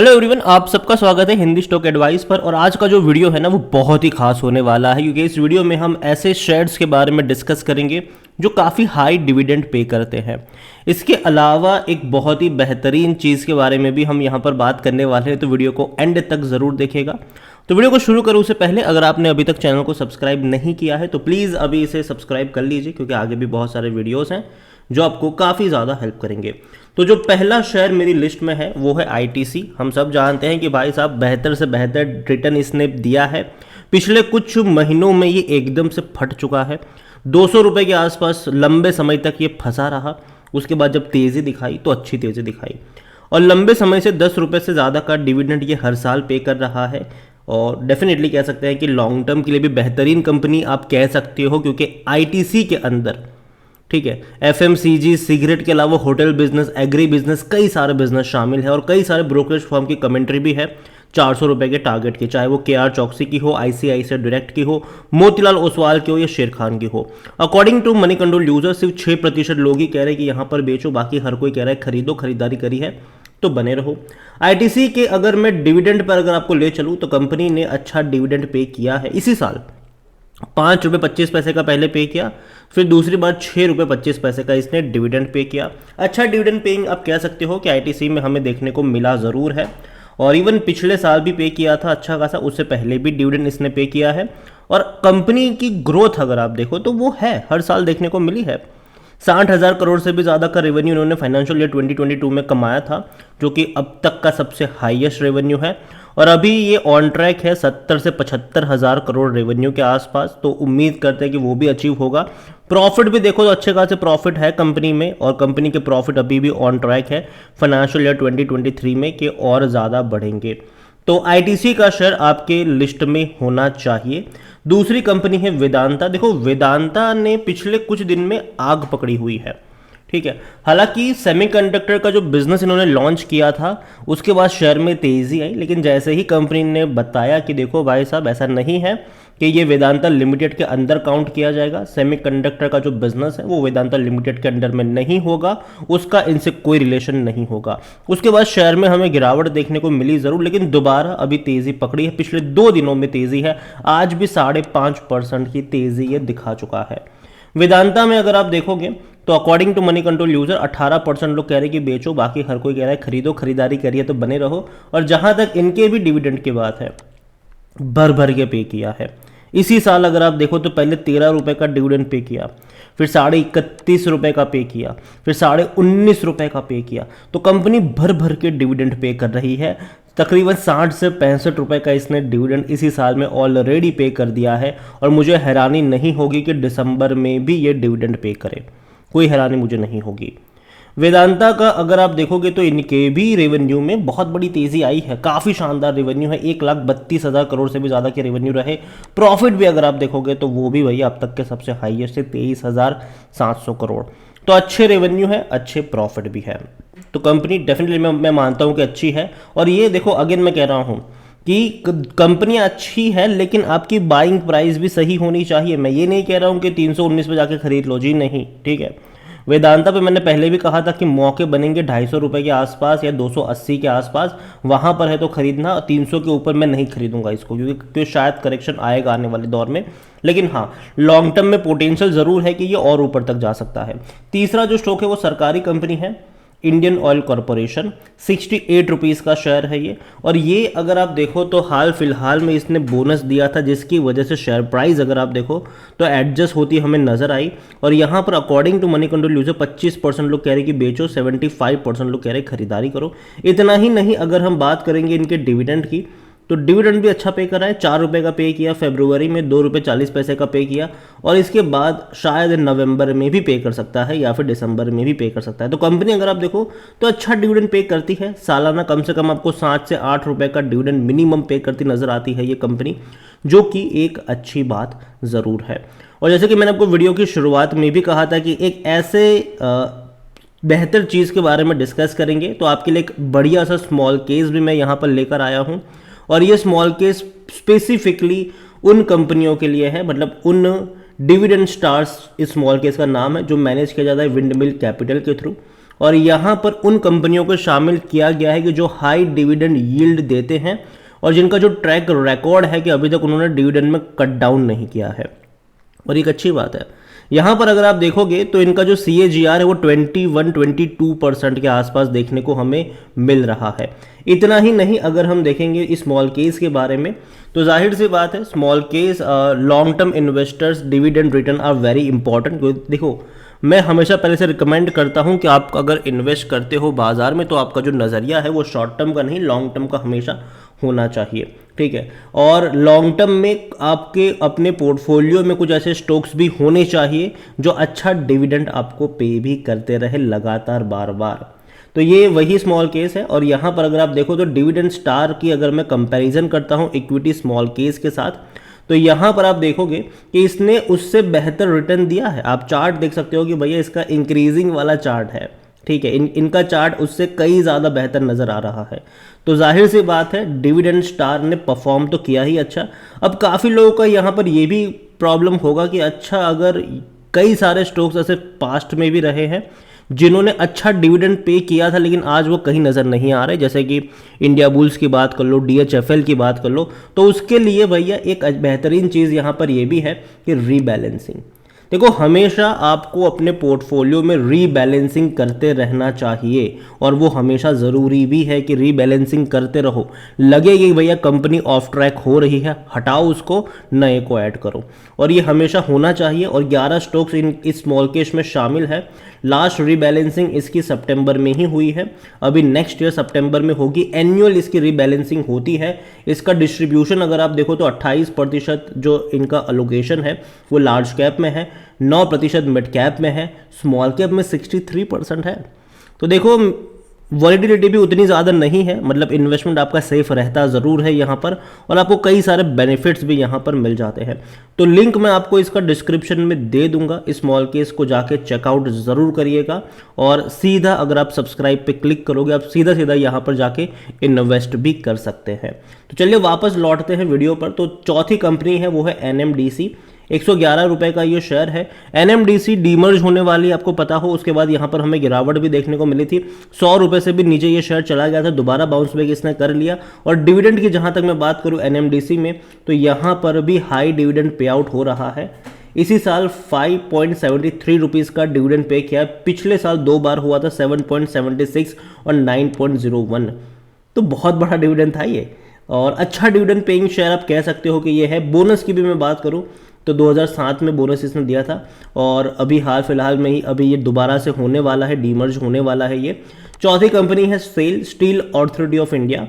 Hello everyone, आप सबका स्वागत है हिंदी स्टॉक एडवाइस पर। और आज का जो वीडियो है ना वो बहुत ही खास होने वाला है, क्योंकि इस वीडियो में हम ऐसे शेयर्स के बारे में डिस्कस करेंगे जो काफ़ी हाई डिविडेंड पे करते हैं। इसके अलावा एक बहुत ही बेहतरीन चीज़ के बारे में भी हम यहाँ पर बात करने वाले हैं, तो वीडियो को एंड तक ज़रूर देखेगा। तो वीडियो को शुरू करूँ उससे पहले अगर आपने अभी तक चैनल को सब्सक्राइब नहीं किया है तो प्लीज़ अभी इसे सब्सक्राइब कर लीजिए, क्योंकि आगे भी बहुत सारे वीडियोज़ हैं जो आपको काफ़ी ज़्यादा हेल्प करेंगे। तो जो पहला शेयर मेरी लिस्ट में है वो है आईटीसी। हम सब जानते हैं कि भाई साहब बेहतर से बेहतर रिटर्न इसने दिया है। पिछले कुछ महीनों में ये एकदम से फट चुका है। 200 रुपये के आसपास लंबे समय तक ये फंसा रहा। उसके बाद जब तेज़ी दिखाई तो अच्छी तेज़ी दिखाई, और लंबे समय से 10 रुपये से ज़्यादा का डिविडेंड ये हर साल पे कर रहा है। और डेफिनेटली कह सकते हैं कि लॉन्ग टर्म के लिए भी बेहतरीन कंपनी आप कह सकते हो, क्योंकि आईटीसी के अंदर, ठीक है, एफएमसीजी, सिगरेट के अलावा होटल बिजनेस, एग्री बिजनेस, कई सारे बिजनेस शामिल है और कई सारे ब्रोकरेज फर्म की कमेंट्री भी है 400 रुपये के टारगेट की, चाहे वो केआर चौकसी की हो, आईसीआईसीआई डायरेक्ट की हो, मोतीलाल ओसवाल की हो या शेर खान की हो। According to Moneycontrol user सिर्फ 6% लोग ही कह रहे हैं कि यहाँ पर बेचो, बाकी हर कोई कह रहा है खरीदो, खरीदारी करी है तो बने रहो। आईटीसी के अगर मैं डिविडेंड पर अगर आपको ले चलूँ तो कंपनी ने अच्छा डिविडेंड पे किया है इसी साल। 5 रुपये 25 पैसे का पहले पे किया, फिर दूसरी बार 6 रुपये 25 पैसे का इसने डिविडेंड पे किया। अच्छा डिविडेंड पेइंग आप कह सकते हो कि आईटीसी में हमें देखने को मिला ज़रूर है, और इवन पिछले साल भी पे किया था अच्छा खासा, उससे पहले भी डिविडेंड इसने पे किया है। और कंपनी की ग्रोथ अगर आप देखो तो वो है, हर साल देखने को मिली है। 60,000 करोड़ से भी ज़्यादा का रेवेन्यू इन्होंने फाइनेंशियल ईयर 2022 में कमाया था, जो कि अब तक का सबसे हाईएस्ट रेवेन्यू है। और अभी ये ऑन ट्रैक है 70 से 75,000 करोड़ रेवेन्यू के आसपास, तो उम्मीद करते हैं कि वो भी अचीव होगा। प्रॉफिट भी देखो तो अच्छे खासे प्रॉफिट है कंपनी में, और कंपनी के प्रॉफिट अभी भी ऑन ट्रैक है फाइनेंशियल ईयर 2023 में कि और ज़्यादा बढ़ेंगे। तो आईटीसी का शेयर आपके लिस्ट में होना चाहिए। दूसरी कंपनी है वेदांता। देखो वेदांता ने पिछले कुछ दिन में आग पकड़ी हुई है, ठीक है। हालांकि सेमीकंडक्टर का जो बिजनेस इन्होंने लॉन्च किया था उसके बाद शेयर में तेजी आई, लेकिन जैसे ही कंपनी ने बताया कि देखो भाई साहब ऐसा नहीं है कि ये वेदांता लिमिटेड के अंदर काउंट किया जाएगा, सेमीकंडक्टर का जो बिजनेस है वो वेदांता लिमिटेड के अंडर में नहीं होगा, उसका इनसे कोई रिलेशन नहीं होगा। उसके बाद शेयर में हमें गिरावट देखने को मिली जरूर, लेकिन दोबारा अभी तेजी पकड़ी है। पिछले 2 दिनों में तेजी है, आज भी 5.5% की तेजी ये दिखा चुका है। वेदांता में अगर आप देखोगे तो according to Moneycontrol user 18% लोग कह रहे हैं कि बेचो, बाकी हर कोई कह रहा है खरीदो, खरीदारी करिए तो बने रहो। और जहां तक इनके भी डिविडेंड की बात है, भर भर के पे किया है। इसी साल अगर आप देखो तो पहले 13 रुपये का डिविडेंड पे किया, फिर 31.5 रुपये का पे किया, फिर 19.5 रुपये का पे किया। तो कंपनी भर भर के डिविडेंड पे कर रही है। तकरीबन 60 से 65 रुपये का इसने डिविडेंड इसी साल में ऑलरेडी पे कर दिया है, और मुझे हैरानी नहीं होगी कि दिसंबर में भी ये डिविडेंड पे करे, कोई हैरानी मुझे नहीं होगी। वेदांता का अगर आप देखोगे तो इनके भी रेवेन्यू में बहुत बड़ी तेजी आई है, काफ़ी शानदार रेवेन्यू है, 1,32,000 करोड़ से भी ज़्यादा के रेवेन्यू रहे। प्रॉफिट भी अगर आप देखोगे तो वो भी भैया अब तक के सबसे हाईएस्ट है, 23,700 करोड़। तो अच्छे रेवेन्यू है, अच्छे प्रॉफिट भी है। तो कंपनी डेफिनेटली मैं मानता हूँ कि अच्छी है। और ये देखो अगेन मैं कह रहा हूँ कि कंपनी अच्छी है, लेकिन आपकी बाइंग प्राइस भी सही होनी चाहिए। मैं ये नहीं कह रहा हूँ कि 319 पे जाके खरीद लो, जी नहीं, ठीक है। वेदांता पे मैंने पहले भी कहा था कि मौके बनेंगे 250 रुपये के आसपास या 280 के आसपास, वहाँ पर है तो खरीदना। 300 के ऊपर मैं नहीं खरीदूंगा इसको, क्योंकि शायद करेक्शन आएगा आने वाले दौर में, लेकिन हाँ लॉन्ग टर्म में पोटेंशियल ज़रूर है कि ये और ऊपर तक जा सकता है। तीसरा जो स्टॉक है वो सरकारी कंपनी है, इंडियन ऑयल कॉरपोरेशन। 68 रुपीज़ का शेयर है ये, और ये अगर आप देखो तो हाल फिलहाल में इसने बोनस दिया था, जिसकी वजह से शेयर प्राइस अगर आप देखो तो एडजस्ट होती हमें नजर आई। और यहाँ पर according to Moneycontrol user 25% लोग कह रहे कि बेचो, 75% लोग कह रहे खरीदारी करो। इतना ही नहीं, अगर हम बात करेंगे इनके डिविडेंड की तो डिविडेंड भी अच्छा पे करा है। 4 रुपये का पे किया फरवरी में, 2.40 रुपये का पे किया, और इसके बाद शायद नवंबर में भी पे कर सकता है या फिर दिसंबर में भी पे कर सकता है। तो कंपनी अगर आप देखो तो अच्छा डिविडेंड पे करती है, सालाना कम से कम आपको 7 से 8 रुपये का डिविडेंड मिनिमम पे करती नजर आती है ये कंपनी, जो कि एक अच्छी बात ज़रूर है। और जैसे कि मैंने आपको वीडियो की शुरुआत में भी कहा था कि एक ऐसे बेहतर चीज़ के बारे में डिस्कस करेंगे, तो आपके लिए एक बढ़िया सा स्मॉल केस भी मैं यहाँ पर लेकर आया हूँ। और ये स्मॉल केस स्पेसिफिकली उन कंपनियों के लिए है, मतलब उन डिविडेंड स्टार्स इस स्मॉल केस का नाम है, जो मैनेज किया जाता है विंडमिल कैपिटल के थ्रू। और यहाँ पर उन कंपनियों को शामिल किया गया है कि जो हाई डिविडेंड यील्ड देते हैं और जिनका जो ट्रैक रिकॉर्ड है कि अभी तक उन्होंने डिविडेंड में कट डाउन नहीं किया है, और एक अच्छी बात है। यहाँ पर अगर आप देखोगे तो इनका जो CAGR है वो 21-22% के आसपास देखने को हमें मिल रहा है। इतना ही नहीं, अगर हम देखेंगे स्मॉल केस के बारे में तो जाहिर सी बात है small case long term investors dividend return are very important. देखो, मैं हमेशा पहले से रिकमेंड करता हूं कि आप अगर इन्वेस्ट करते हो बाजार में तो आपका जो नज़रिया है वो शॉर्ट टर्म का नहीं, लॉन्ग टर्म का हमेशा होना चाहिए, ठीक है। और लॉन्ग टर्म में आपके अपने पोर्टफोलियो में कुछ ऐसे स्टॉक्स भी होने चाहिए जो अच्छा डिविडेंड आपको पे भी करते रहे लगातार बार बार। तो ये वही स्मॉल केस है। और यहाँ पर अगर आप देखो तो डिविडेंड स्टार की अगर मैं कंपैरिजन करता हूँ इक्विटी स्मॉल केस के साथ, तो यहाँ पर आप देखोगे कि इसने उससे बेहतर रिटर्न दिया है। आप चार्ट देख सकते हो कि भैया इसका इंक्रीजिंग वाला चार्ट है, ठीक है। इनका चार्ट उससे कई ज़्यादा बेहतर नज़र आ रहा है। तो जाहिर सी बात है डिविडेंड स्टार ने परफॉर्म तो किया ही अच्छा। अब काफ़ी लोगों का यहाँ पर ये भी प्रॉब्लम होगा कि अच्छा, अगर कई सारे स्टॉक्स ऐसे पास्ट में भी रहे हैं जिन्होंने अच्छा डिविडेंड पे किया था लेकिन आज वो कहीं नज़र नहीं आ रहे, जैसे कि इंडिया बुल्स की बात कर लो, DHFL की बात कर लो, तो उसके लिए भैया एक बेहतरीन चीज़ यहाँ पर ये भी है कि रीबैलेंसिंग। देखो, हमेशा आपको अपने पोर्टफोलियो में रीबैलेंसिंग करते रहना चाहिए और वो हमेशा ज़रूरी भी है कि रीबैलेंसिंग करते रहो। लगे कि भैया कंपनी ऑफ ट्रैक हो रही है, हटाओ उसको, नए को ऐड करो, और ये हमेशा होना चाहिए। और 11 स्टॉक्स इस स्मॉल केस में शामिल है। लास्ट रीबैलेंसिंग इसकी सितंबर में ही हुई है, अभी नेक्स्ट ईयर सितंबर में होगी। एनुअल इसकी रीबैलेंसिंग होती है। इसका डिस्ट्रीब्यूशन अगर आप देखो तो 28% जो इनका अलोकेशन है वो लार्ज कैप में है, 9% मिड कैप में है, स्मॉल कैप में 63% है। तो देखो, वॉलिटिलिटी भी उतनी ज़्यादा नहीं है, मतलब इन्वेस्टमेंट आपका सेफ रहता ज़रूर है यहाँ पर, और आपको कई सारे बेनिफिट्स भी यहाँ पर मिल जाते हैं। तो लिंक मैं आपको इसका डिस्क्रिप्शन में दे दूंगा, स्मॉल केस को जाके चेकआउट ज़रूर करिएगा। और सीधा अगर आप सब्सक्राइब पे क्लिक करोगे आप सीधा सीधा यहाँ पर जाके इन्वेस्ट भी कर सकते हैं। तो चलिए वापस लौटते हैं वीडियो पर। तो चौथी कंपनी है वो है NMDC। 111 रुपए का ये शेयर है। NMDC डीमर्ज होने वाली आपको पता हो, उसके बाद यहाँ पर हमें गिरावट भी देखने को मिली थी। 100 रुपए से भी नीचे ये शेयर चला गया था, दोबारा बाउंस बैक इसने कर लिया। और डिविडेंड की जहाँ तक मैं बात करूँ NMDC में, तो यहाँ पर भी हाई डिविडेंड पे आउट हो रहा है। इसी साल 5.73 रुपीज़ का डिविडेंड पे किया। पिछले साल 2 बार हुआ था, 7.76 और 9.01। तो बहुत बड़ा डिविडेंड था ये, और अच्छा डिविडेंड पेइंग शेयर आप कह सकते हो कि ये है। बोनस की भी मैं बात करूँ तो 2007 में बोनस इसने दिया था, और अभी हाल फिलहाल में ही अभी ये दोबारा से होने वाला है, डीमर्ज होने वाला है ये। चौथी कंपनी है SAIL, steel authority of India.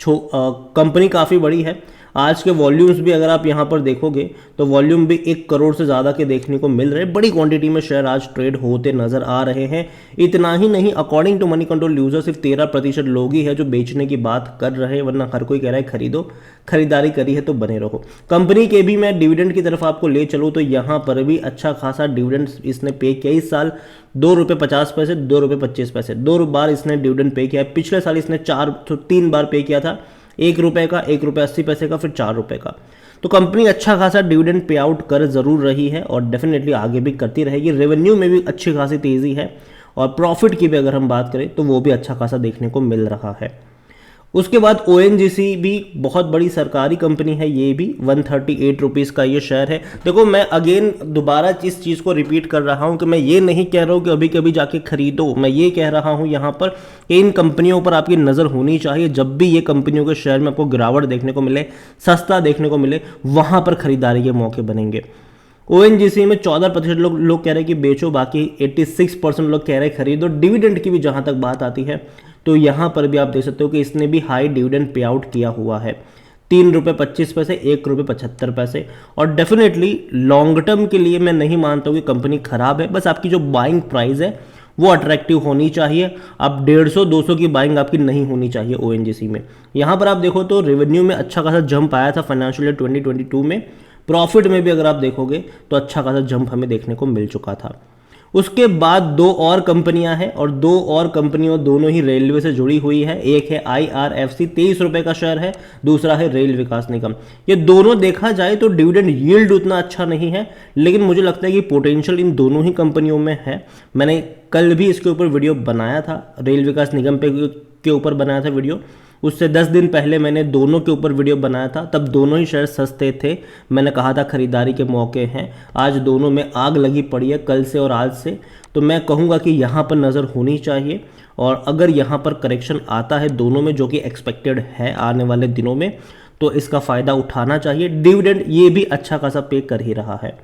Company काफ़ी बड़ी है। आज के वॉल्यूम्स भी अगर आप यहाँ पर देखोगे तो वॉल्यूम भी 1 करोड़ से ज़्यादा के देखने को मिल रहे हैं। बड़ी क्वांटिटी में शेयर आज ट्रेड होते नजर आ रहे हैं। इतना ही नहीं, according to Moneycontrol user सिर्फ 13% लोग ही है जो बेचने की बात कर रहे हैं, वरना हर कोई कह रहा है खरीदो। खरीदारी करी है तो बने रहो। कंपनी के भी मैं डिविडेंड की तरफ आपको ले चलूँ तो यहाँ पर भी अच्छा खासा डिविडेंड इसने पे किया। इस साल 2 रुपये 50 पैसे, 2 रुपये 25 पैसे, 2 बार इसने डिविडेंड पे किया है। पिछले साल इसने 3 बार पे किया था, 1 रुपये का, 1 रुपये 80 पैसे का, फिर 4 रुपये का। तो कंपनी अच्छा खासा डिविडेंड पे आउट कर ज़रूर रही है और डेफिनेटली आगे भी करती रहेगी। रेवेन्यू में भी अच्छी खासी तेज़ी है, और प्रॉफिट की भी अगर हम बात करें तो वो भी अच्छा खासा देखने को मिल रहा है। उसके बाद ONGC भी बहुत बड़ी सरकारी कंपनी है, ये भी 138 रुपीज़ का ये शेयर है। देखो, मैं अगेन दोबारा इस चीज़ को रिपीट कर रहा हूँ कि मैं ये नहीं कह रहा हूँ कि अभी कभी जाके खरीदो। मैं ये कह रहा हूँ यहाँ पर कि इन कंपनियों पर आपकी नज़र होनी चाहिए। जब भी ये कंपनियों के शेयर में आपको गिरावट देखने को मिले, सस्ता देखने को मिले, वहाँ पर खरीदारी के मौके बनेंगे। ONGC में 14% लोग कह रहे हैं कि बेचो, बाकी 86% लोग कह रहे हैं खरीदो। डिविडेंड की भी जहाँ तक बात आती है तो यहाँ पर भी आप देख सकते हो कि इसने भी हाई डिविडेंड पे आउट किया हुआ है। 3 रुपये 25 पैसे, 1 रुपये 75 पैसे। और डेफिनेटली लॉन्ग टर्म के लिए मैं नहीं मानता हूँ कि कंपनी खराब है, बस आपकी जो बाइंग प्राइस है वो अट्रैक्टिव होनी चाहिए। अब 150-200 की बाइंग आपकी नहीं होनी चाहिए ONGC में। यहाँ पर आप देखो तो रेवेन्यू में अच्छा खासा जंप आया था फाइनेंशियल ईयर 2022 में। प्रॉफिट में भी अगर आप देखोगे तो अच्छा खासा जंप हमें देखने को मिल चुका था। उसके बाद दो और कंपनियां हैं और दो और कंपनियों दोनों ही रेलवे से जुड़ी हुई है। एक है IRFC 23 रुपए का शेयर है, दूसरा है रेल विकास निगम। ये दोनों देखा जाए तो डिविडेंड यील्ड उतना अच्छा नहीं है, लेकिन मुझे लगता है कि पोटेंशियल इन दोनों ही कंपनियों में है। मैंने कल भी इसके ऊपर वीडियो बनाया था, रेल विकास निगम के ऊपर बनाया था वीडियो। उससे 10 दिन पहले मैंने दोनों के ऊपर वीडियो बनाया था, तब दोनों ही शेयर सस्ते थे। मैंने कहा था खरीदारी के मौके हैं। आज दोनों में आग लगी पड़ी है, कल से और आज से। तो मैं कहूँगा कि यहाँ पर नज़र होनी चाहिए, और अगर यहाँ पर करेक्शन आता है दोनों में, जो कि एक्सपेक्टेड है आने वाले दिनों में, तो इसका फ़ायदा उठाना चाहिए। डिविडेंड ये भी अच्छा खासा पे कर ही रहा है।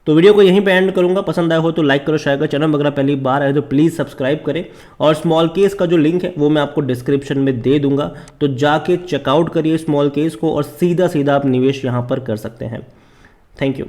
तो वीडियो को यहीं पे एंड करूंगा। पसंद आया हो तो लाइक करो, शेयर करो। चैनल में अगर पहली बार आए तो प्लीज़ सब्सक्राइब करें, और स्मॉल केस का जो लिंक है वो मैं आपको डिस्क्रिप्शन में दे दूंगा, तो जाके चेकआउट करिए स्मॉल केस को, और सीधा सीधा आप निवेश यहाँ पर कर सकते हैं। Thank you.